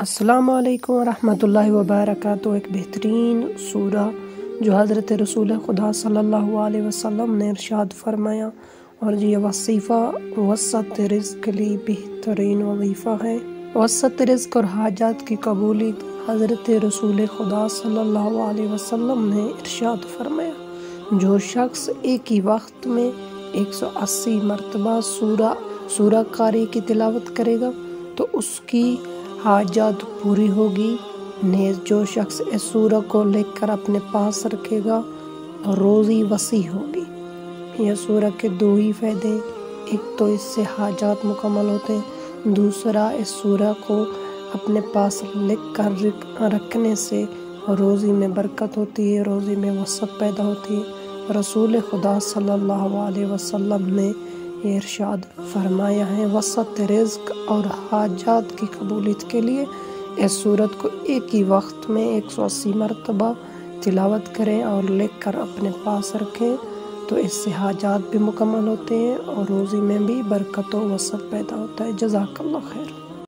السلام علیکم ورحمۃ اللہ وبرکاتہ۔ ایک بہترین سورہ جو حضرت رسول خدا صلی اللہ علیہ وسلم نے ارشاد فرمایا، اور یہ وظیفہ وسط رزق کے لیے بہترین وظیفہ ہے۔ وسط رزق اور حاجات کی قبولیت حضرت رسول خدا صلی اللہ علیہ وسلم نے ارشاد فرمایا، جو شخص ایک ہی وقت میں 180 مرتبہ سورہ قاری کی تلاوت کرے گا تو اس کی حاجات پوری ہوگی۔ نیز جو شخص اس سورہ کو لکھ کر اپنے پاس رکھے گا روزی وسیع ہوگی۔ یہ سورہ کے دو ہی فائدے، ایک تو اس سے حاجات مکمل ہوتے ہیں، دوسرا اس سورہ کو اپنے پاس لکھ کر رکھنے سے روزی میں برکت ہوتی ہے، روزی میں وسعت پیدا ہوتی ہے۔ رسول خدا صلی اللہ علیہ وسلم نے یہ ارشاد فرمایا ہے، وسط رزق اور حاجات کی قبولیت کے لیے اس سورت کو ایک ہی وقت میں 180 مرتبہ تلاوت کریں اور لکھ کر اپنے پاس رکھیں تو اس سے حاجات بھی مکمل ہوتے ہیں اور روزی میں بھی برکت و وسعت پیدا ہوتا ہے۔ جزاک اللہ خیر۔